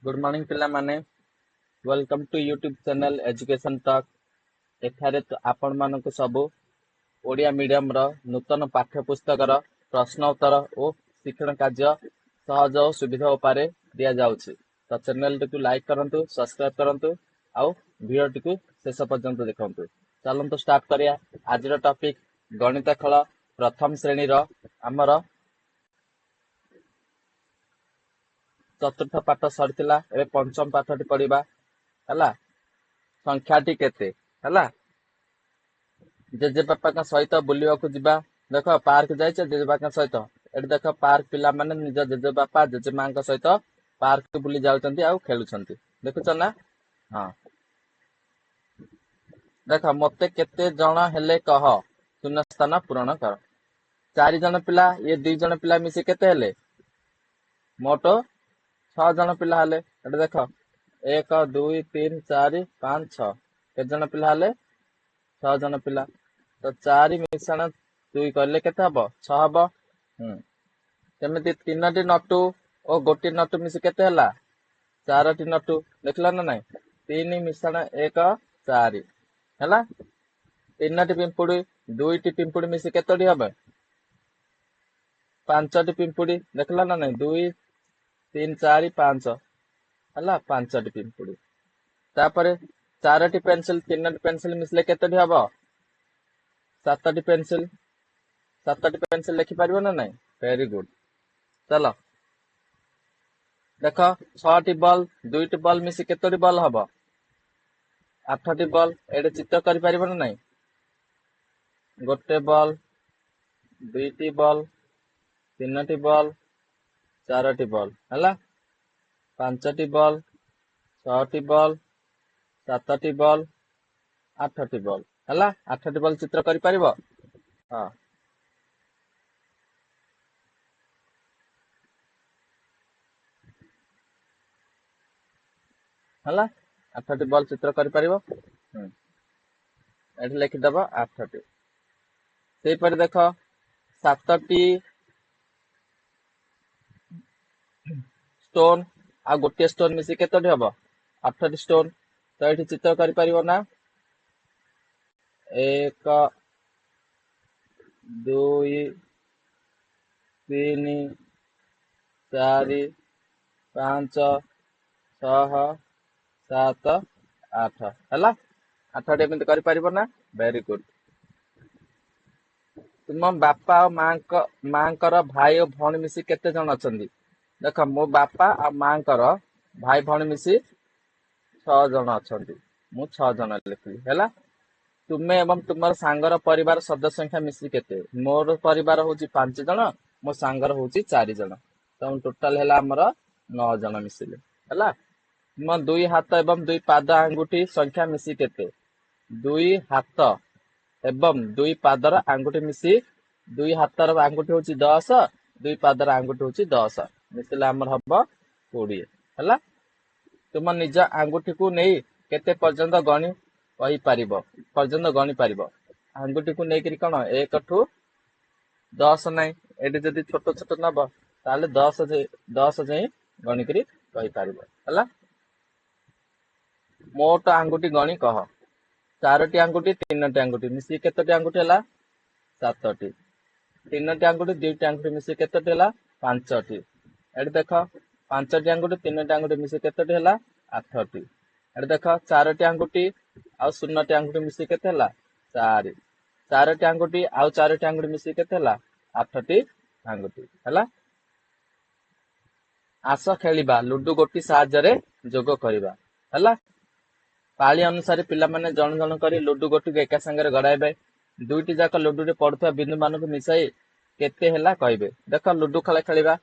Good morning पिला माने welcome to YouTube channel education talk. एठारे तो आपण मानक सबु ओडिया मीडियम रो नूतन पाठ्य पुस्तक रो प्रश्न उत्तर और शिक्षण कार्य सहज और सुविधा उपारे दिया जाउछि। तो चैनल टी लाइक करंतु, सब्सक्राइब करंतु आउ वीडियो टी शेष पर्यंत देखंतु। चलंतु स्टार्ट करिया। आज रो टॉपिक गणित खेल प्रथम श्रेणी रो हमर चतुर्थ पाठ सरीथिला। एबे पंचम पाठटी पढ़िबा हला। संख्याटी केते हला। जेजे बापा सहित बुलिबाकू जिबा। देख पार्क जाइछे जेजे बापा सहित। एठी देख पार्क पिला माने निज जेजे बापा जेजे मां सहित पार्क बुली जाउछन्ती आउ खेलुछन्ती। देखुछ ना। हां देख मते केते जण हेले कह शून्य स्थान पूरण कर। 4 जण पिला ये 2 जण पिला मिसी केते हेले मोट 6 जण पिला हेले। एठी देख 1 2 3 4 5 6 केते जण पिला हेले 6 जण पिला। तो 4 मिश्रण 2 करले केते हबो 6 हबो। सेमिति 3टी नटु और गोटी नटु मिसी केते हला 4टी नटु। देखला ना नाही 3 मिश्रण 1 4 हला। 3टी पिंपुड़ी 2टी पिंपुड़ी मिसी केतोटी हबे 5टी पिंपुड़ी। देखला ना नाही 2 3 4 5 हला 5टी पिंपुड़ी। तापरे 4टी पेंसिल 3टी पेंसिल मिसले केतोटी हबो 7टी पेंसिल। 7टी पेंसिल लिखि पारिबो ना नाही। Very good. चलो देख 6टी बॉल 2टी बॉल मिसी केतोटी बॉल हबो 8टी बॉल। एडे चित्र करि पारिबो ना नाही। गोटे बॉल 2टी बॉल 3टी बॉल 4टी बॉल हला। 5टी बॉल 6टी बॉल 7टी बॉल 8टी बॉल हला। 8टी बॉल चित्र करि पारिबो। हां हला 8टी बॉल चित्र करि पारिबो। एठी लिखि दबो 8टी। सेही पर देख 7टी स्टोन आ गोटे स्टोन मिसी केतोटी हबो 8टी स्टोन। तो एठी चित्र करि पारिबो ना 1 2 3 4 5 6 7 8 हला। 8टी एमती करि पारिबो ना। Very good. तुम बापा और मांकर भाई और भौणी मिसी केते जण अछंदी। देख मो बापा और मांकर भाई भौणी मिसी 6 जण अछंदी। मु 6 जण लिखली हैला। तुमे एवं तुमर सांगर परिवार सदस्य संख्या मिसी केते। मोर परिवार होची 5 जण, मो सांगर होची 4 जण। तो टोटल हैला हमर 9 जण मिसिले हैला। तुम 2 हाथ एवं 2 पाद आंगुठी संख्या मिसी केते। 2 हाथ एवं 2 पादर आंगुठी मिसी 2 हाथर आंगुठी होची 10, 2 पादर आंगुठी होची 10 मिसिले हमर हबो 20 हैला। तुम निज आंगुठी को नहीं केते पर्यंत गणी कहि पारिबो पर्यंत गणी पारिबो। आंगुठी को नेकरी कोन 1 ठू 10 नै। एडी जदी छोट छोट नबो ताले 10 जाई गणी करी कहि पारिबो हैला। मोट आंगुठी गणी कह। 4टी आंगुठी 3टी आंगुठी मिसी केतोटी आंगुठी हला 7टी। 3टी आंगुठी 2टी आंगुठी मिसी केतोटी हला 5टी। एडी देख 5टी आंगुठी 3टी आंगुठी मिसी केतोटी हला 8टी। एडी देख 4टी आंगुठी आउ 0टी आंगुठी मिसी केते हला 4। 4टी आंगुठी आउ 4टी आंगुठी मिसी केते हला 8टी आंगुठी हला। आस खेलिबा लुडु गोटी साहाय्य जोग करिबा हला। पाली अनुसार पिला माने जण जण करी लुडु गोटी को एका संगे गड़ाइबे। 2टी जाक लुडु रे पड़ुवा बिंदु मान को मिसाई केते हैला कहबे। देख लुडु खेल खेलिबा।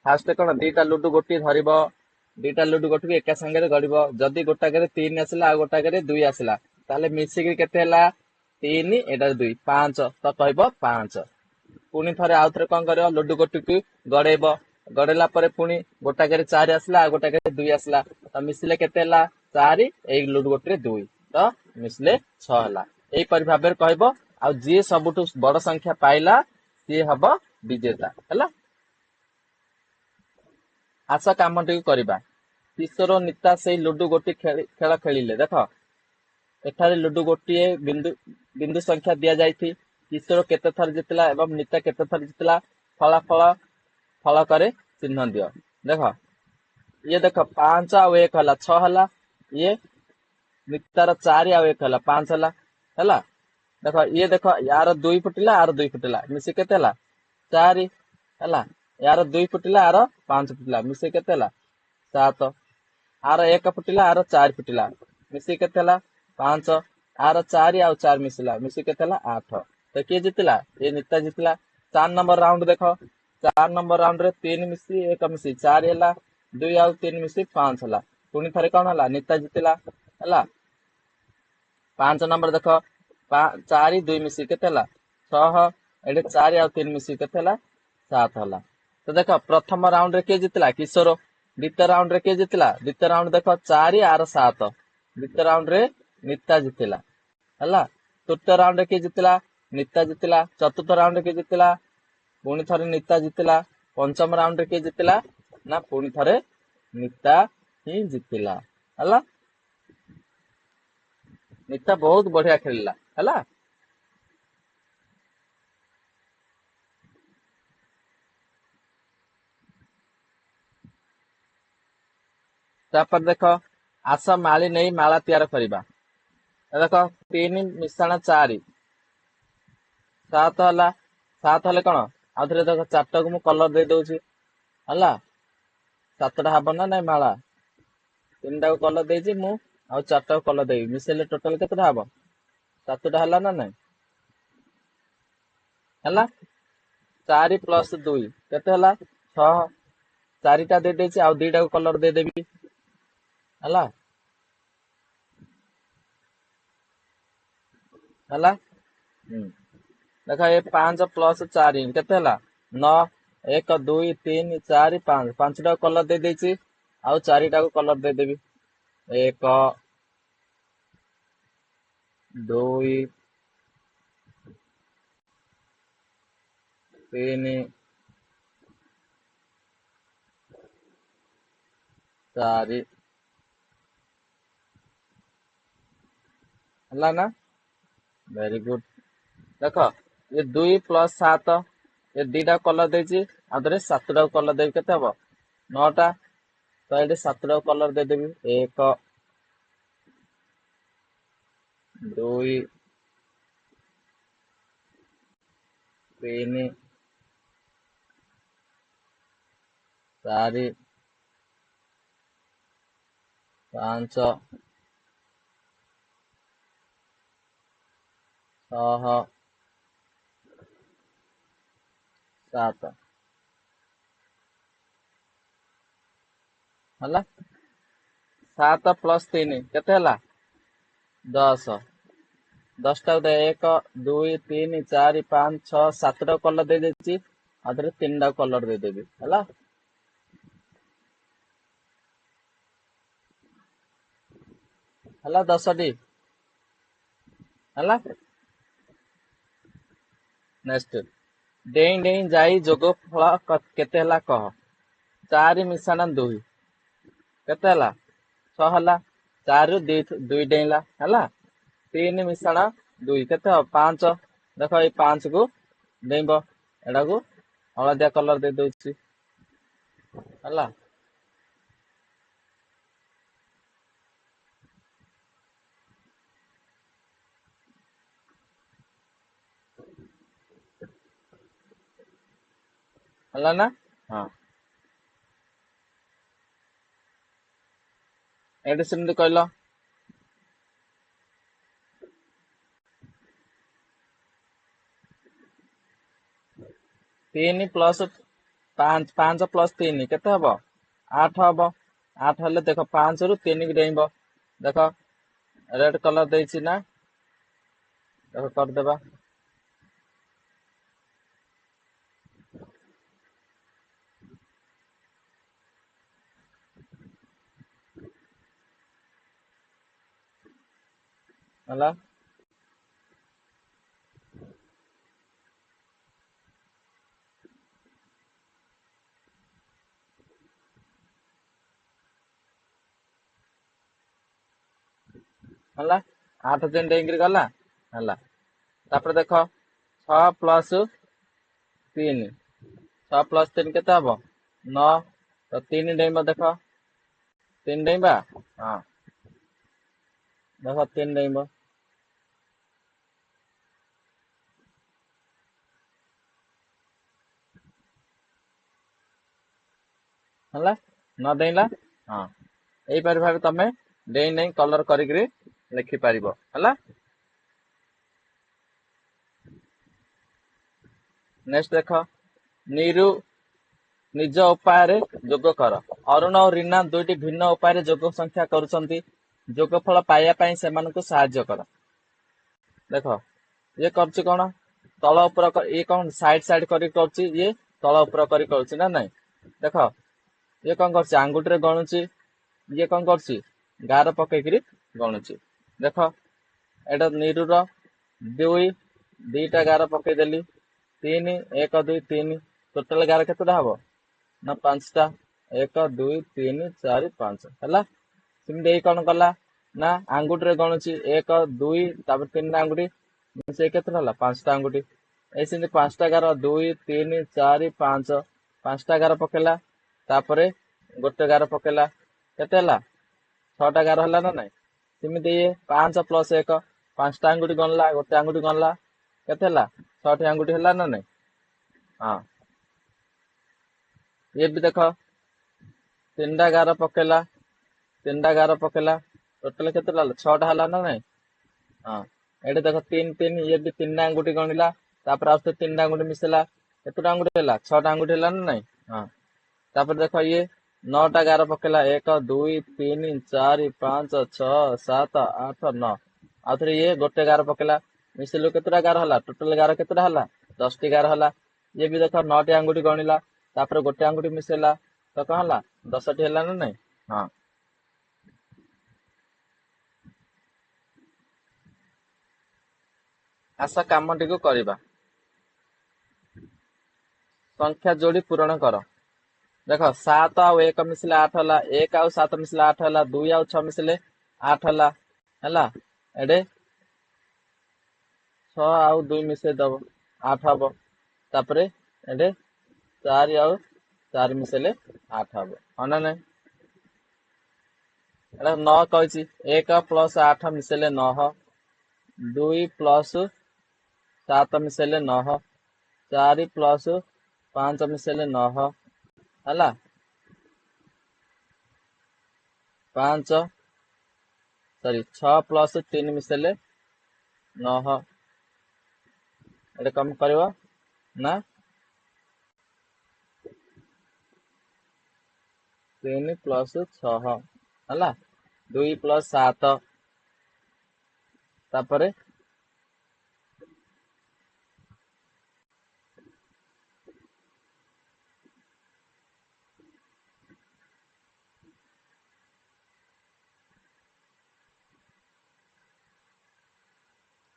फास्ट कोन 2टा लुडु गोटी धरिबो। 2टा लुडु गोटी को एका संगे गड़िबो। जदी गोटा करे 3 आसिला आ गोटा करे 2 आसिला ताले मिसी के केते हैला 3 एटा 2 5 तो कहबो 5। पुनी थरे आउ थरे कोन करबो लुडु गोटी को गड़ेबो। गड़ेला परे पुनी गोटा करे 4 आसिला आ गोटा करे 2 आसिला तो मिसिले केते हैला 4 एई लुडु गोटी रे 2 तो मिसले 6 हला। एई परि भाबेर कहबो। आ जे सबुठु बड़ संख्या पाइला सी हबो विजेता हला। आस कामटी करिबा। କିଶୋର ନିତା ସେଇ ଲୁଡୁ ଗୋଟି ଖେଳ ଖେଳିଲେ। ଦେଖ ଏଠାରେ ଲୁଡୁ ଗୋଟିଏ ବିନ୍ଦୁ ସଂଖ୍ୟା ଦିଆଯାଇଛି। କିଶୋର କେତେ ଥର ଜିତିଲା ଏବଂ ନିତା କେତେ ଥର ଜିତିଲା ଫଳାଫଳ ଫଳକରେ ଚିହ୍ନ ଦିଅ। ଦେଖ ଇଏ ଦେଖ 5 ଆଉ 1 ହେଲା 6 ହେଲା। ଇଏ ନିତାର 4 ଆଉ 1 ହେଲା 5 ହେଲା। ହେଲା ଦେଖ ଇଏ ଦେଖ ୟାର 2 ଫୁଟିଲା ଆର 2 ଫୁଟିଲା ମିଶି କେତେ ହେଲା 4 ହେଲା। ୟାର 2 ଫୁଟିଲା ଆର 5 ଫୁଟିଲା ମିଶି କେତେ ହେଲା 7। ଆର 1 ଫୁଟିଲା ଆର 4 ଫୁଟିଲା ମିଶି କେତେ ହେଲା 5। ଆର 4 ଆଉ 4 ମିଶିଲା ମିଶି କେତେ ହେଲା 8। ତ କିଏ ଜିତିଲା ଏ ନିତା ଜିତିଲା। 4 ନମ୍ବର ରାଉଣ୍ଡ ଦେଖ 4 ନମ୍ବର ରାଉଣ୍ଡ ରେ 3 ମିଶି 1 ମିଶି 4 ହେଲା 2 ଆଉ 3 ମିଶି 5 ହେଲା। ପୁଣି ଥରେ କଣ ହେଲା ନିତା ଜିତିଲା ହେଲା। 5 ନମ୍ବର ଦେଖ 4 2 ମିଶି କେତେ ହେଲା 6। ଏଠି 4 ଆଉ 3 ମିଶି କେତେ ହେଲା 7 ହେଲା। ତ ଦେଖ ପ୍ରଥମ ରାଉଣ୍ଡ ରେ କିଏ ଜିତିଲା କିଶୋର। ଦ୍ୱିତୀୟ ରାଉଣ୍ଡ ରେ କିଏ ଜିତିଲା ଦ୍ୱିତୀୟ ରାଉଣ୍ଡ ଦେଖ 4 ଆର 7। ଦ୍ୱିତୀୟ ରାଉଣ୍ଡ ରେ ନିତା ଜିତିଲା ହେଲା। ତୃତୀୟ ରାଉଣ୍ଡ ରେ କିଏ ଜିତିଲା ନିତା ଜିତିଲା। ଚତୁର୍ଥ ରାଉଣ୍ଡ ରେ କିଏ ଜିତିଲା ପୁଣି ଥରେ ନିତା ଜିତିଲା। ପଞ୍ଚମ ରାଉଣ୍ଡ ରେ କିଏ ଜିତିଲା ନା ପୁଣି ଥରେ ନିତା ହିଁ ଜିତିଲା ହେଲା। ନିତା ବହୁତ ବଢିଆ ଖେଳିଲା ହେଲା। ତାପରେ ଦେଖ ଆସ ମାଳି ନେଇ ମାଳା ତିଆର କରିବା। ଦେଖ 3 ମିଶାଣ 4 7 ହେଲା। 7 ହେଲେ କଣ ଆଉ ଥରେ ଦେଖ 4ଟାକୁ ମୁଁ କଲର ଦେଇ ଦଉଛି ହେଲା। 7ଟା ହବ ନା ନାଇଁ ମାଳା 3ଟାକୁ କଲର ଦେଇଛି ମୁଁ ଆଉ 4ଟାକୁ କଲର ଦେବି ମିଶେଇଲେ ଟୋଟାଲ କେତେଟା ହବ 7ଟା ହେଲା ନା ନାଇଁ ହେଲା। 4 + 2 କେତେ ହେଲା 6। 4ଟା ଦେଇଦେଇଛି ଆଉ 2ଟାକୁ କଲର ଦେଇଦେବି ହେଲା ହେଲା। ଦେଖ ଏ 5 + 4 କେତେ ହେଲା 9। 1 2 3 4 5 5ଟାକୁ କଲର ଦେଇଦେଇଛି ଆଉ 4ଟାକୁ କଲର ଦେଇଦେବି 1 2 3 4 ହେଲା ନା। Very good. ଦେଖ ଏ 2 + 7 ଏ 2ଟା କଲର ଦେଇଛି ଆଉ ଥରେ 7ଟାକୁ କଲର ଦେବି କେତେ ହବ 9ଟା। ତ ଏଠି 7ଟାକୁ କଲର ଦେଇଦେବି 1 2 3 4 5 6 7 ହେଲା। 7 + 3 କେତେ ହେଲା 10। 10ଟାକୁ 1 2 3 4 5 6 7ଟାକୁ କଲର ଦେଇଦେଇଛି ଆଉ ଥରେ 3ଟାକୁ କଲର ଦେଇଦେବି ହେଲା। ହେଲା 10ଟି ହେଲା। ନେକ୍ସଟ ଡେଇଁ ଡେଇଁ ଯାଇ ଯୋଗ ଫଳ କେତେ ହେଲା କହ। 4 ମିଶାଣ 2 କେତେ ହେଲା 6 ହେଲା। 4ରୁ 2 ଡେଇଁଲା ହେଲା। 3 ମିଶାଣ 2 କେତେ ହବ 5। ଦେଖ ଏଇ 5 କୁ ଡେଇଁବ ଏଟାକୁ ହଳଦିଆ କଲର ଦେଇ ଦଉଛି ହେଲା। ହେଲା ନା ହଁ ଏଠି ସେମିତି କହିଲ। 3 + 5 5 + 3 କେତେ ହବ 8 ହବ। 8 ହେଲେ ଦେଖ 5ରୁ 3 କି ଡେଇଁବ। ଦେଖ ରେଡ କଲର ଦେଇଛି ନା ଦେଖ କରିଦେବା ହେଲା। ହେଲା 8 ଯେନ୍ ଡେଇଁକିରି ଗଲା ହେଲା। ତାପରେ ଦେଖ 6 ପ୍ଲସ୍ 3 6 ପ୍ଲସ୍ 3 କେତେ ହବ 9 ତ 3 ଡେଇଁବ ଦେଖ 3 ଡେଇଁବା ହଁ ଦେଖ 3 ଡେଇଁବ ହେଲା ନ ଡେଇଁଲା ହଁ ଏଇପରି ଭାବେ ତମେ ଡେଇଁ ଡେଇଁ କଲର କରିକିରି ଲେଖିପାରିବ ହେଲା। ନେକ୍ସଟ ଦେଖ ନିରୁ ନିଜ ଉପାୟରେ ଯୋଗ କର। ଅରୁଣ ଓ ରୀନା ଦୁଇଟି ଭିନ୍ନ ଉପାୟରେ ଯୋଗ ସଂଖ୍ୟା କରୁଛନ୍ତି। ଯୋଗଫଳ ପାଇବା ପାଇଁ ସେମାନଙ୍କୁ ସାହାଯ୍ୟ କର। ଦେଖ ଇଏ କରୁଛି କଣ ତଳ ଉପର ଇଏ କଣ ସାଇଡ ସାଇଡ କରିକି କରୁଛି ଇଏ ତଳ ଉପର କରି କରୁଛି ନା ନାଇଁ। ଦେଖ ଇଏ କଣ କରୁଛି ଆଙ୍ଗୁଠିରେ ଗଣୁଛି ଇଏ କଣ କରୁଛି ଗାର ପକେଇକିରି ଗଣୁଛି। ଦେଖ ଏଇଟା ନିରୁର ଦିଟା ଗାର ପକେଇଦେଲି 3 1 2 3 ଟୋଟାଲ ଗାର କେତେଟା ହବ ନା 5ଟା 1 2 3 4 5 ହେଲା। ସେମିତି ଏଇ କଣ କଲା ନା ଆଙ୍ଗୁଠିରେ ଗଣୁଛି 1 2 ତାପରେ 3ଟା ଆଙ୍ଗୁଠି ସେ କେତେଟା ହେଲା 5ଟା ଆଙ୍ଗୁଠି। ଏଇ ସେମିତି 5ଟା ଗାର 2 3 4 5 5ଟା ଗାର ପକେଇଲା ତାପରେ ଗୋଟେ ଗାର ପକେଇଲା କେତେ ହେଲା 6ଟା ଗାର ହେଲା ନା ନାଇଁ। ସେମିତି 5 ପ୍ଲସ୍ 1 5ଟା ଆଙ୍ଗୁଠି ଗଣିଲା ଗୋଟେ ଆଙ୍ଗୁଠି ଗଣିଲା କେତେ ହେଲା 6ଟି ଆଙ୍ଗୁଠି ହେଲା ନା ନାଇଁ। ହଁ ଇଏ ବି ଦେଖ 3ଟା ଗାର ପକେଇଲା 3ଟା ଗାର ପକେଇଲା ଟୋଟାଲ କେତେ ହେଲା 6ଟା ହେଲା ନା ନାଇଁ। ହଁ ଏଇଠି ଦେଖ 3 3 ଇଏ ବି 3ଟା ଆଙ୍ଗୁଠି ଗଣିଲା ତାପରେ ଆଉ 3ଟା ଆଙ୍ଗୁଠି ମିଶେଇଲା କେତେଟା ଆଙ୍ଗୁଠି ହେଲା 6ଟା ଆଙ୍ଗୁଠି ହେଲା ନା ନାଇଁ। ହଁ ତାପରେ ଦେଖ ଇଏ 9ଟା ଗାର ପକେଇଲା 1 2 3 4 5 6 7 8 9 ଆଉଥରେ ଇଏ ଗୋଟେ ଗାର ପକେଇଲା ମିଶେଇଲୁ କେତେଟା ଗାର ହେଲା ଟୋଟାଲ ଗାର କେତେଟା ହେଲା 10ଟି ଗାର ହେଲା। ଇଏ ବି ଦେଖ 9ଟି ଆଙ୍ଗୁଠି ଗଣିଲା ତାପରେ ଗୋଟେ ଆଙ୍ଗୁଠି ମିଶେଇଲା ତ କଣ ହେଲା 10ଟି ହେଲା ନା ନାଇଁ। ହଁ ଆସ କାମଟିକୁ କରିବା। ସଂଖ୍ୟା ଯୋଡି ପୂରଣ କର। ଦେଖ 7 ଆଉ 1 ମିଶିଲେ 8 ହେଲା 1 ଆଉ 7 ମିଶିଲେ 8 ହେଲା 2 ଆଉ 6 ମିଶିଲେ 8 ହେଲା ହେଲା। ଏଡେ 6 ଆଉ 2 ମିଶେଇ ଦବ 8 ହବ ତାପରେ ଏଡେ 4 ଆଉ 4 ମିଶେଇଲେ 8 ହବ ହଁ ନା ନାଇଁ। ଏଟା 9 କହିଛି 1 ପ୍ଲସ୍ 8 ମିଶେଇଲେ 9 2 ପ୍ଲସ୍ 7 ମିଶେଇଲେ 9 4 ପ୍ଲସ୍ 5 ମିଶେଇଲେ 9 ହେଲା 6 ପ୍ଲସ୍ 3 ମିଶେଇଲେ 9 ଏଟା କମ କରିବ ନା 3 ପ୍ଲସ୍ 6 ହେଲା 2 ପ୍ଲସ୍ 7 ତାପରେ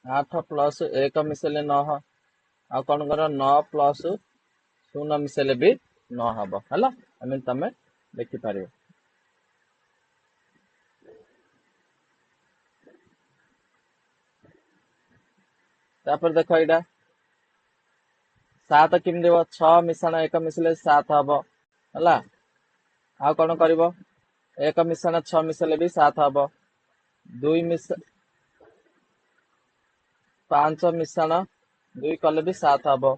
8 ପ୍ଲସ୍ 1 ମିଶେଇଲେ 9 ଆଉ କଣ କର 9 ପ୍ଲସ୍ 0 ମିଶେଇଲେ ବି 9 ହବ ହେଲା। ଏମିତି ତମେ ଦେଖିପାରିବ। ତାପରେ ଦେଖ ଏଇଟା 7 କେମିତି ହବ 6 ମିଶାଣ 1 ମିଶିଲେ 7 ହବ ହେଲା। ଆଉ କଣ କରିବ 1 ମିଶାଣ 6 ମିଶିଲେ ବି 7 ହବ 2 5 ମିଶାଣ 2 କଲେ ବି 7 ହବ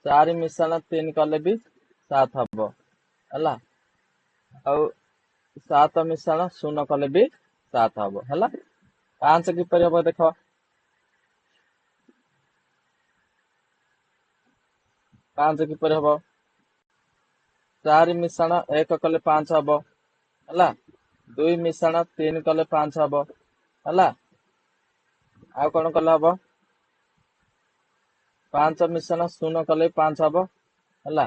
4 ମିଶାଣ 3 କଲେ ବି 7 ହବ ହେଲା। ଆଉ 7 ମିଶାଣ 0 କଲେ ବି 7 ହବ ହେଲା। 5 କିପରି ହବ ଦେଖ 5 କିପରି ହବ 4 ମିଶାଣ 1 କଲେ 5 ହବ ହେଲା 2 ମିଶାଣ 3 କଲେ 5 ହବ ହେଲା। ଆଉ କଣ କଲେ ହବ 5 ମିଶାଣ 0 କଲେ 5 ହବ ହେଲା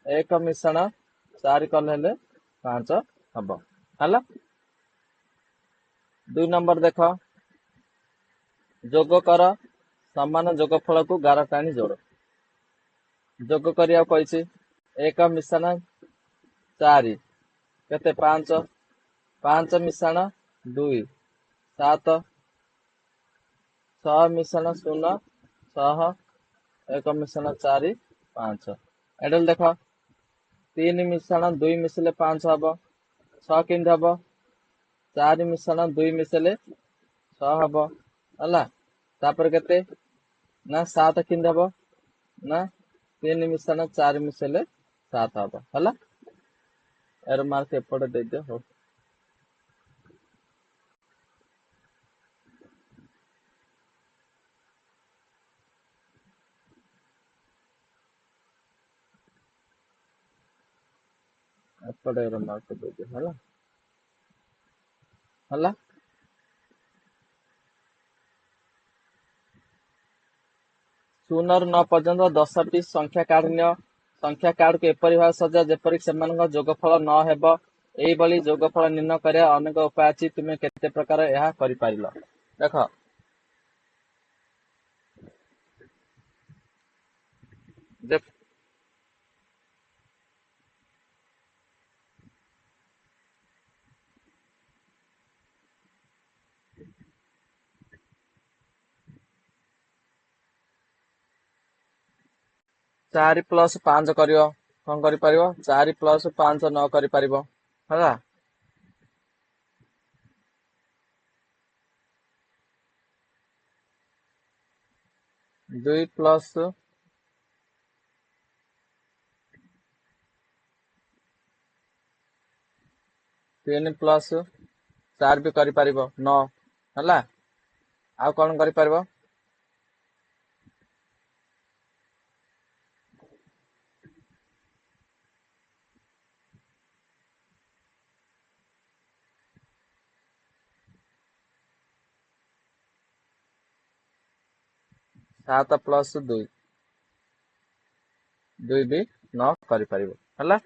1 ମିଶାଣ 4 କଲେ ହେଲେ 5 ହବ ହେଲା। 2 ନମ୍ବର ଦେଖ ଯୋଗ କର ସମାନ ଯୋଗଫଳକୁ ଗାର ଟାଣି ଯୋଡ। ଯୋଗ କରିବାକୁ କହିଛି 1 ମିଶାଣ 4 କେତେ 5 ପାଞ୍ଚ ମିଶାଣ ଦୁଇ 7, 6 ମିଶାଣ ଶୂନ 6, 1 ମିଶାଣ 4 5। ଏଠି ଦେଖ 3 ମିଶାଣ 2 ମିଶିଲେ 5 ହବ। 6 କେମିତି ହବ? 4 ମିଶାଣ 2 ମିଶିଲେ 6 ହବ ହେଲା। ତାପରେ କେତେ ନା 7 କେମିତି ହବ ନା 3 ମିଶାଣ 4 ମିଶିଲେ 7 ହବ ହେଲା। ଏର ମାର୍କ ଏପଟେ ଦେଇଦିଅ। ହଉ ଏପଟେ ଏର ମାର୍କ ଦେଇଦିଅ ହେଲା ହେଲା। ଶୂନରୁ 9 ପର୍ଯ୍ୟନ୍ତ 10ଟି ସଂଖ୍ୟା କାଢି ନିଅ। ସଂଖ୍ୟା କାର୍ଡକୁ ଏପରି ଭାବେ ସଜା ଯେପରିକି ସେମାନଙ୍କ ଯୋଗଫଳ ନ ହେବ। ଏଇଭଳି ଯୋଗଫଳ ନିର୍ଣ୍ଣୟ କରିବା ଅନେକ ଉପାୟ ଅଛି। ତୁମେ କେତେ ପ୍ରକାର ଏହା କରିପାରିଲ? ଦେଖ 4 + 5 କରିବ। କଣ କରିପାରିବ? 4 + 5 ନ କରିପାରିବ ହେଲା। 2 + 3 + 4 ବି କରିପାରିବ 9 ହେଲା। ଆଉ କଣ କରିପାରିବ? 7 + 2 2 ବି 9 କରିପାରିବ ହେଲା।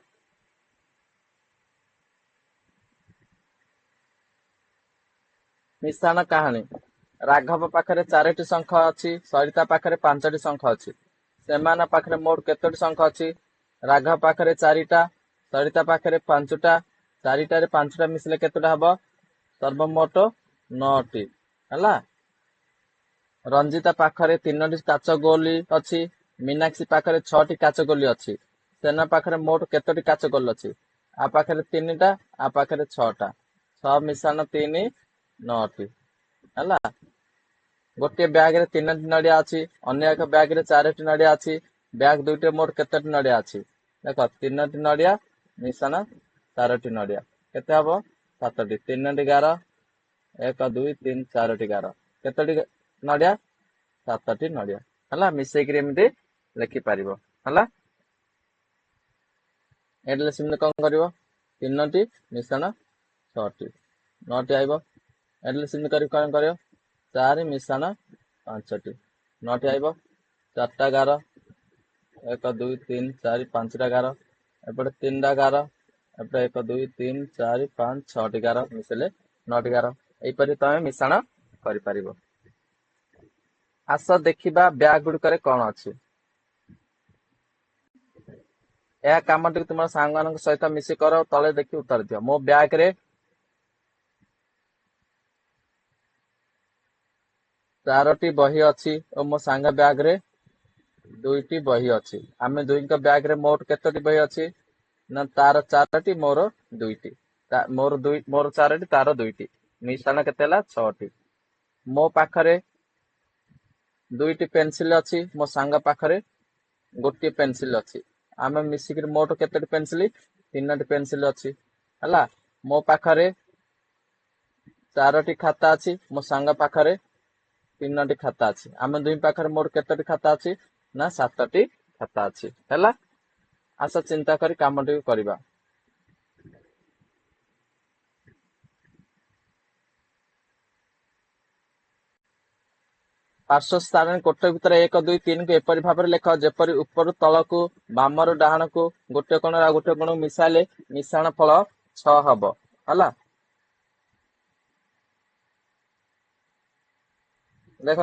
ମିଶାଣ କାହାଣୀ। ରାଘବ ପାଖରେ 4ଟି ଶଙ୍ଖ ଅଛି। ସରିତା ପାଖରେ 5ଟି ଶଙ୍ଖ ଅଛି। ସେମାନଙ୍କ ପାଖରେ ମୋଟ କେତୋଟି ଶଙ୍ଖ ଅଛି? ରାଘବ ପାଖରେ 4ଟା, ସରିତା ପାଖରେ 5ଟା। 4ଟାରେ 5ଟା ମିଶିଲେ କେତେଟା ହବ? ସର୍ବମୋଟ 9ଟି ହେଲା। ରଞ୍ଜିତା ପାଖରେ 3ଟି କାଚ ଗୋଲି ଅଛି। ମୀନାକ୍ଷୀ ପାଖରେ 6ଟି କାଚ ଗୋଲି ଅଛି। ସେନା ପାଖରେ ମୋଟ କେତୋଟି କାଚ ଗୋଲି ଅଛି? ଆ ପାଖରେ 3ଟା, ଆ ପାଖରେ 6ଟା। 6 ମିଶାଣ 3 9ଟି ହେଲା। ଗୋଟିଏ ବ୍ୟାଗରେ 3ଟି ନଡିଆ ଅଛି। ଅନ୍ୟ ଏକ ବ୍ୟାଗରେ 4ଟି ନଡିଆ ଅଛି। ବ୍ୟାଗ ଦୁଇଟିରେ ମୋଟ କେତୋଟି ନଡିଆ ଅଛି? ଦେଖ 3ଟି ନଡିଆ ମିଶାଣ 4ଟି ନଡିଆ କେତେ ହବ? 7ଟି। 3ଟି ଗାର 1 2 3 4ଟି ଗାର କେତୋଟି ନଡିଆ? 7ଟି ନଡିଆ ହେଲା। ମିଶେଇକିରି ଏମିତି ଲେଖିପାରିବ ହେଲା। ଏଠି ସେମିତି କଣ କରିବ? 3ଟି ମିଶାଣ 6ଟି 9ଟି ଆଇବ। ଏଠି ସେମିତି କରି କଣ କରିବ? 4 ମିଶାଣ 5ଟି 9ଟି ଆଇବ। 4ଟା ଗାର 1 2 3 4 5ଟା ଗାର। ଏପଟେ 3ଟା ଗାର। ଏପଟେ 1 2 3 4 5 6ଟି ଗାର ମିଶିଲେ 9ଟି ଗାର। ଏଇପରି ତମେ ମିଶାଣ କରିପାରିବ। ଆସ ଦେଖିବା ବ୍ୟାଗ ଗୁଡିକରେ କଣ ଅଛି। ଏହା କାମଟିକୁ ତୁମର ସାଙ୍ଗମାନଙ୍କ ସହିତ ମିଶି କର। ତଳେ ଦେଖି ଉତ୍ତର ଦିଅ। ମୋ ବ୍ୟାଗରେ 4ଟି ବହି ଅଛି ଓ ମୋ ସାଙ୍ଗ ବ୍ୟାଗରେ 2ଟି ବହି ଅଛି। ଆମେ ଦୁହିଁଙ୍କ ବ୍ୟାଗରେ ମୋଟ କେତୋଟି ବହି ଅଛି? ନା ତାର 4ଟି ମୋର 2ଟି। ମୋର 4ଟି ତାର 2ଟି। ମିଶାଣ କେତେ ହେଲା? 6ଟି। ମୋ ପାଖରେ 2ଟି ପେନସିଲ ଅଛି। ମୋ ସାଙ୍ଗ ପାଖରେ ଗୋଟିଏ ପେନସିଲ ଅଛି। ଆମେ ମିଶିକିରି ମୋଟ କେତୋଟି ପେନସିଲ? 3ଟି ପେନସିଲ ଅଛି ହେଲା। ମୋ ପାଖରେ 4ଟି ଖାତା ଅଛି। ମୋ ସାଙ୍ଗ ପାଖରେ 3ଟି ଖାତା ଅଛି। ଆମେ ଦୁଇ ପାଖରେ ମୋଟ କେତୋଟି ଖାତା ଅଛି? ନା 7ଟି ଖାତା ଅଛି ହେଲା। ଆସ ଚିନ୍ତା କରି କାମଟିକୁ କରିବା। ପାର୍ଶ୍ୱ ସ୍ଥାନରେ କୋଠ ଭିତରେ 1 2 3କୁ ଏପରି ଭାବରେ ଲେଖ ଯେପରି ଉପରୁ ତଳକୁ ବାମରୁ ଡାହାଣକୁ ଗୋଟେ କୋଣରୁ ଆଉ ଗୋଟେ କୋଣକୁ ମିଶାଇଲେ ମିଶାଣ ଫଳ 6 ହବ ହେଲା। ଦେଖ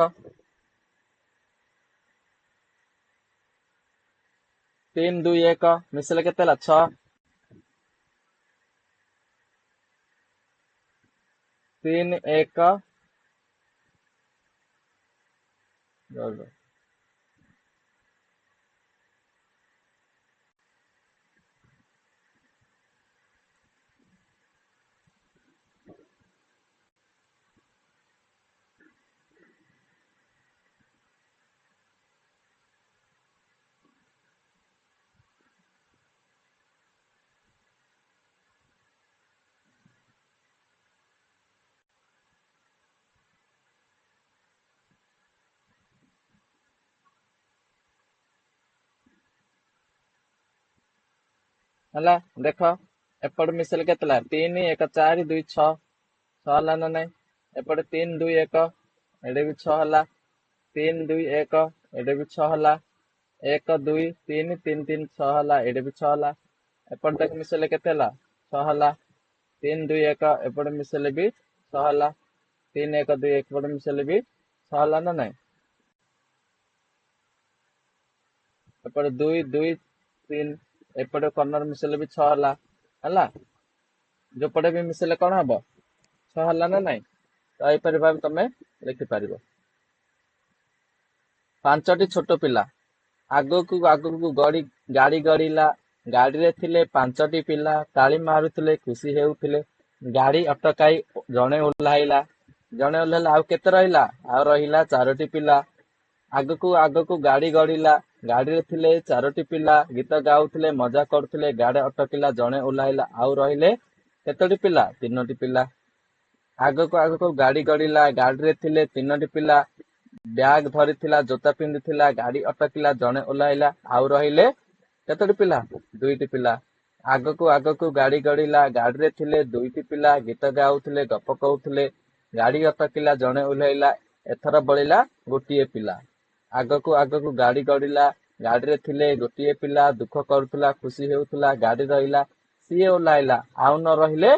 3 2 1 ମିଶିଲେ କେତେ ହେଲା? 6। 3 1 ହେଲା ଦେଖ ଏପଟେ ମିଶେଇଲେ କେତେ ହେଲା 3 1 4 2 6 6 ହେଲା ନା ନାଇଁ ଏପଟେ 3 2 1 ଏଡେ ବି 6 ହେଲା 3 2 1 ଏଡେ ବି 6 ହେଲା 1 2 3 3 3 6 ହେଲା ଏଡେ ବି 6 ହେଲା ଏପଟେ ତାକୁ ମିଶେଇଲେ କେତେ ହେଲା 6 ହେଲା 3 2 1 ଏପଟେ ମିଶେଇଲେ ବି 6 ହେଲା 3 1 2 ଏପଟେ ମିଶେଇଲେ ବି 6 ହେଲା ନା ନାଇଁ ଏପଟେ 2 2 3 ଏପଟେ କର୍ଣ୍ଣର ମିଶେଇଲେ ବି 6 ହେଲା ହେଲା ଯୋଉପଟେ ବି ମିଶେଇଲେ କଣ ହବ 6 ହେଲା ନା ନାଇଁ ତ ଏହିପରି ଭାବେ ତମେ ଲେଖିପାରିବ 5ଟି ଛୋଟ ପିଲା ଆଗକୁ ଆଗକୁ ଗାଡି ଗଡିଲା ଗାଡିରେ ଥିଲେ 5ଟି ପିଲା ତାଳି ମାରୁଥିଲେ ଖୁସି ହେଉଥିଲେ ଗାଡି ଅଟକାଇ ଜଣେ ଓହ୍ଲାଇଲା ଆଉ କେତେ ରହିଲା ଆଉ ରହିଲା 4ଟି ପିଲା ଆଗକୁ ଆଗକୁ ଗାଡି ଗଡିଲା ଗାଡିରେ ଥିଲେ 4ଟି ପିଲା ଗୀତ ଗାଉଥିଲେ ମଜା କରୁଥିଲେ ଗାଡି ଅଟକିଲା ଜଣେ ଓହ୍ଲାଇଲା ଆଉ ରହିଲେ କେତୋଟି ପିଲା 3ଟି ପିଲା ଆଗକୁ ଆଗକୁ ଗାଡି ଗଡିଲା ଗାଡିରେ ଥିଲେ 3ଟି ପିଲା ବ୍ୟାଗ ଧରିଥିଲା ଜୋତା ପିନ୍ଧିଥିଲା ଗାଡି ଅଟକିଲା ଜଣେ ଓହ୍ଲାଇଲା ଆଉ ରହିଲେ କେତୋଟି ପିଲା 2ଟି ପିଲା ଆଗକୁ ଆଗକୁ ଗାଡି ଗଡିଲା ଗାଡିରେ ଥିଲେ 2ଟି ପିଲା ଗୀତ ଗାଉଥିଲେ ଗପ କହୁଥିଲେ ଗାଡି ଅଟକିଲା ଜଣେ ଓହ୍ଲାଇଲା ଏଥର ବଳିଲା ଗୋଟିଏ ପିଲା ଆଗକୁ ଆଗକୁ ଗାଡି ଗଡିଲା ଗାଡିରେ ଥିଲେ ଗୋଟିଏ ପିଲା ଦୁଃଖ କରୁଥିଲା ଖୁସି ହେଉଥିଲା ଗାଡି ରହିଲା ସିଏ ଓହ୍ଲାଇଲା ଆଉ ନ ରହିଲେ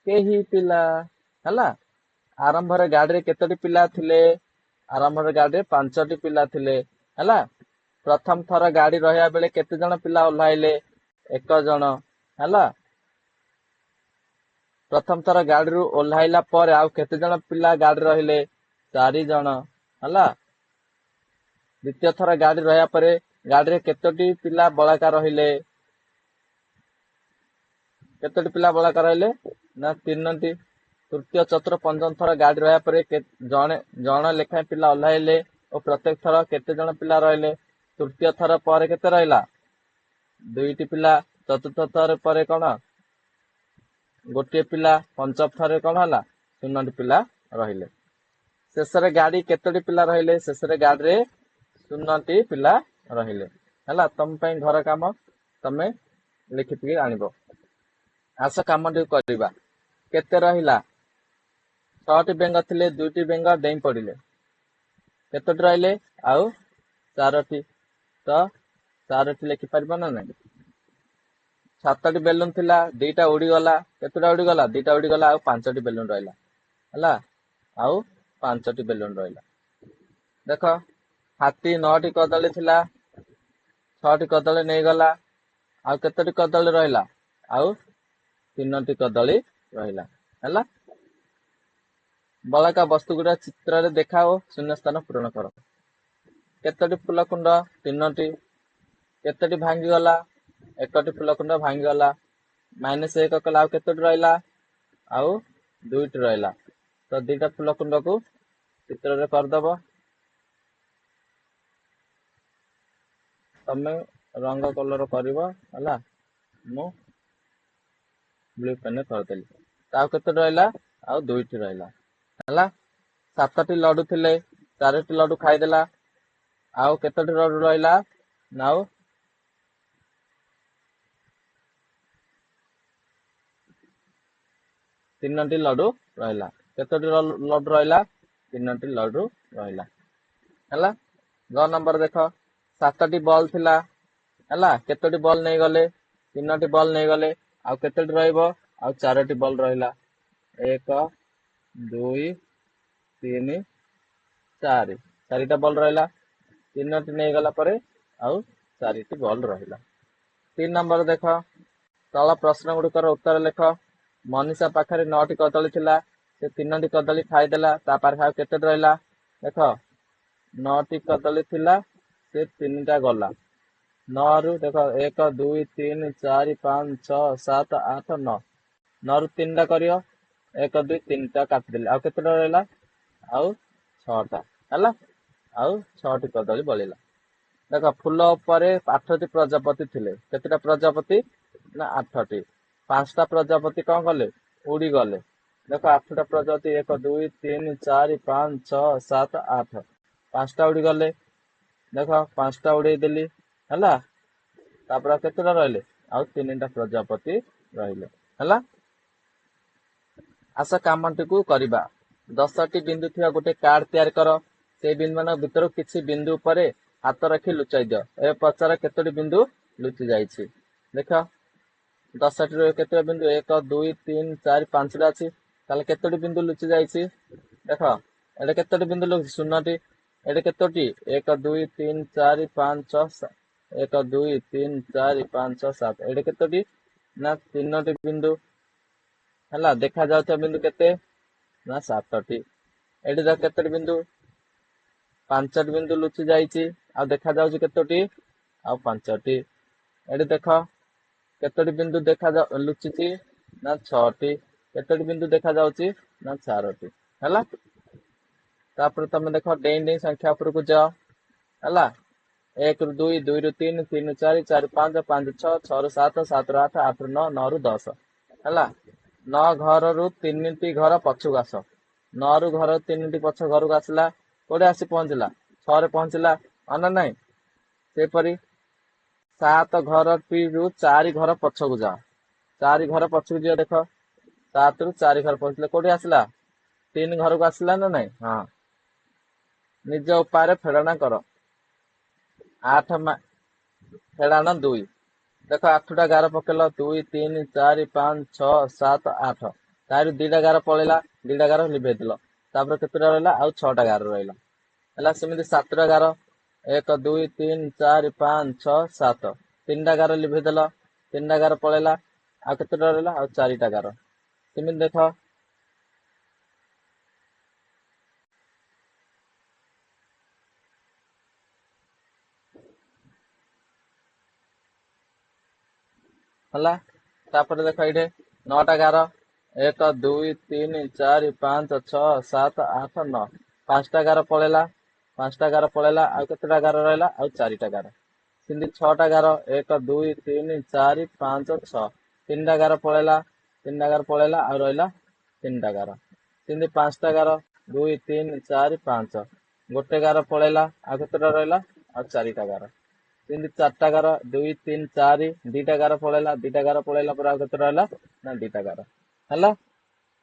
କେହି ପିଲା ହେଲା ଆରମ୍ଭରେ ଗାଡିରେ କେତୋଟି ପିଲା ଥିଲେ ଆରମ୍ଭରେ ଗାଡିରେ 5ଟି ପିଲା ଥିଲେ ହେଲା ପ୍ରଥମ ଥର ଗାଡି ରହିବା ବେଳେ କେତେ ଜଣ ପିଲା ଓହ୍ଲାଇଲେ 1 ଜଣ ହେଲା ପ୍ରଥମ ଥର ଗାଡିରୁ ଓହ୍ଲାଇଲା ପରେ ଆଉ କେତେ ଜଣ ପିଲା ଗାଡି ରହିଲେ 4 ଜଣ ହେଲା ଦ୍ୱିତୀୟ ଥର ଗାଡି ରହିବା ପରେ ଗାଡିରେ କେତୋଟି ପିଲା ବଳାକା ରହିଲେ ନା 3ଟି ତୃତୀୟ ଚତୁର୍ଥ ପଞ୍ଚମ ଥର ଗାଡି ରହିବା ପରେ ଜଣେ ଲେଖାଏଁ ପିଲା ଓହ୍ଲାଇଲେ ଓ ପ୍ରତ୍ୟେକ ଥର କେତେ ଜଣ ପିଲା ରହିଲେ ତୃତୀୟ ଥର ପରେ କେତେ ରହିଲା 2ଟି ପିଲା ଚତୁର୍ଥ ଥର ପରେ କଣ ଗୋଟିଏ ପିଲା ପଞ୍ଚମ ଥରରେ କଣ ହେଲା 0ଟି ପିଲା ରହିଲେ ଶେଷରେ ଗାଡି କେତୋଟି ପିଲା ରହିଲେ ଶେଷରେ ଗାଡିରେ 0ଟି ପିଲା ରହିଲେ ହେଲା ତମ ପାଇଁ ଘର କାମ ତମେ ଲେଖିକି ଆଣିବ ଆସ କାମଟି କରିବା କେତେ ରହିଲା 6ଟି ବେଙ୍ଗ ଥିଲେ 2ଟି ବେଙ୍ଗ ଡେଇଁ ପଡିଲେ କେତୋଟି ରହିଲେ ଆଉ 4ଟି ତ 4ଟି ଲେଖିପାରିବ ନା ନାଇଁ 7ଟି ବେଲୁନ ଥିଲା 2ଟା ଉଡିଗଲା କେତେଟା ଉଡିଗଲା 2ଟା ଉଡିଗଲା ଆଉ 5ଟି ବେଲୁନ ରହିଲା ହେଲା ଆଉ 5ଟି ବେଲୁନ ରହିଲା ଦେଖ ହାତୀ 9ଟି କଦଳୀ ଥିଲା 6ଟି କଦଳୀ ନେଇଗଲା ଆଉ କେତୋଟି କଦଳୀ ରହିଲା ଆଉ 3ଟି କଦଳୀ ରହିଲା ହେଲା ବଳକା ବସ୍ତୁ ଗୁଡା ଚିତ୍ରରେ ଦେଖାଅ ଶୂନ୍ୟ ସ୍ଥାନ ପୂରଣ କର କେତୋଟି ଫୁଲ କୁଣ୍ଡ 3ଟି କେତୋଟି ଭାଙ୍ଗିଗଲା 1ଟି ଫୁଲ କୁଣ୍ଡ ଭାଙ୍ଗିଗଲା -1 କଲା ଆଉ କେତୋଟି ରହିଲା ଆଉ 2ଟି ରହିଲା ତ 2ଟା ଫୁଲ କୁଣ୍ଡକୁ ଚିତ୍ରରେ କରିଦବ ତମେ ରଙ୍ଗ କଲର କରିବ ହେଲା ମୁଁ ବ୍ଲୁ ପେନ୍ କରିଦେଲି ଆଉ କେତେ ରହିଲା ଆଉ 2ଟି ରହିଲା ହେଲା 7ଟି ଲଡୁ ଥିଲେ 4ଟି ଲଡୁ ଖାଇଦେଲା ଆଉ କେତୋଟି ଲଡୁ ରହିଲା ଆଉ 3ଟି ଲଡୁ ରହିଲା କେତୋଟି ଲଡୁ ରହିଲା 3ଟି ଲଡୁ ରହିଲା ହେଲା 9 ନମ୍ବର ଦେଖ 7ଟି ବଲ୍ ଥିଲା ହେଲା କେତୋଟି ବଲ୍ ନେଇଗଲେ 3ଟି ବଲ୍ ନେଇଗଲେ ଆଉ କେତୋଟି ରହିବ ଆଉ 4ଟି ବଲ୍ ରହିଲା 1 2 3 4 4ଟା ବଲ୍ ରହିଲା 3ଟି ନେଇଗଲା ପରେ ଆଉ 4ଟି ବଲ୍ ରହିଲା 3 ନମ୍ବର ଦେଖ ତଳ ପ୍ରଶ୍ନ ଗୁଡିକର ଉତ୍ତର ଲେଖ ମନୀଷା ପାଖରେ 9ଟି କଦଳୀ ଥିଲା से 3टी कदली खाईदेला तापर खाओ केते रहिला देख 9टी कदली थिला से 3टा गला 9 रु देख 1 2 3 4 5 6 7 8 9 9 रु 3टा करियो 1 2 3टा काटिदेली आउ केते रहिला आउ 6टा हला आउ 6टी कदली बलिला देख फूल उपरे 8टी प्रजापति थिले केतेटा प्रजापति ना 8टी 5टा प्रजापति कौन गले उड़ी गले देख 8टा प्रजापति 1 2 3 4 5 6 7 8 5टा उड़ी गले देख 5टा उड़े देली हला तापर केतेटा रहले आउ 3टा प्रजापति रहिले हला आस कामटी को करिबा 10टी बिंदु थिया गोटे कार्ड तैयार कर से बिंदु मान भितर किछि बिंदु उपरे हाथ रखी लुचाई दियो ए पचार केतोटी बिंदु लुचि जाइछि देख 10टी रो केते बिंदु 1 2 3 4 5टा अछि ताले केतोटी बिंदु लुचि जाइछि देख एडे केतोटी बिंदु लुचि 0टी एडे केतोटी 1 2 3 4 5 6 1 2 3 4 5 6 7 एडे केतोटी ना 3टी बिंदु हला देखा जाउता बिंदु केते ना 7टी एडे जा केतोटी बिंदु 5टी बिंदु लुचि जाइछि आ देखा जाउछि केतोटी आ 5टी एडे देख केतोटी बिंदु देखा लुचिछि ना 6टी केतोटी बिंदु देखा जाउछि ना 4टी हला तापर तमे देख डेई डेई संख्या ऊपर को जाओ हला 1 रु 2 2 रु 3 3 रु 4 4 5 5 6 6 रु 7 7 रु 8 8 रु 9 9 रु 10 हला 9 घर रु 3टी घर पछुक आस 9 रु घर 3टी पछ घर को आसला कोडे आसी पहुंचला 6 रे पहुंचला अना नहीं सेपरी 7 घर रु 4 घर पछक जा 4 घर पछक जा देख 7 रु 4 घर पहुंचले कोडे आसला 3 घर को आसला ना नहीं हाँ निज उपाय फेड़ना कर 8 फेड़ाना 2 देख 8टा गार पकेल 2 3 4 5 6 7 8 तार 2टा गार पड़ेगा 2टा गार लिभे दिल तापर केतटा रहला आउ 6टा गार रहला हला सेमिति 7टा गार 1 2 3 4 5 6 7 3टा गार लिभे देल 3टा गार पड़ेगा आउ केतटा रहला आउ 4टा गार सेमिति देख हला तापर देख एठे 9टा गार 1 2 3 4 5 6 7 8 9 5टा गार पड़ेगा 5टा गार पड़ेगा आउ केतटा गार रहला आउ 4टा गार सिंधी 6टा गार 1 2 3 4 5 6 3टा गार पड़ेगा 3टा गार पड़ेगा आउ रहला 3टा गार सिंधी 5टा गार 2 3 4 5 गोटे गार पड़ेगा आउ केतटा रहला आउ 4टा गार सिंधी 4टा गार 2 3 4 2टा गार पड़ेगा 2टा गार पड़ेगा पर आउ केतटा रहला ना 2टा गार हला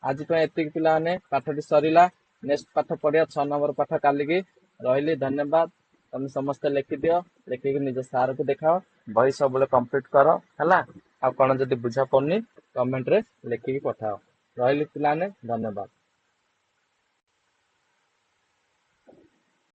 आज एतिक पिला माने पाठटी सरिला नेक्स्ट पाठ पढ़िया 6 नंबर पाठ काली की रही धन्यवाद तुम समस्त लिखि दियो लिखिक निज सार को देखाओ बही सब कंप्लीट कर हला आ कौन जदि बुझा पड़नी कमेंट रे लिखिक पठाओ रही पिला ने धन्यवाद।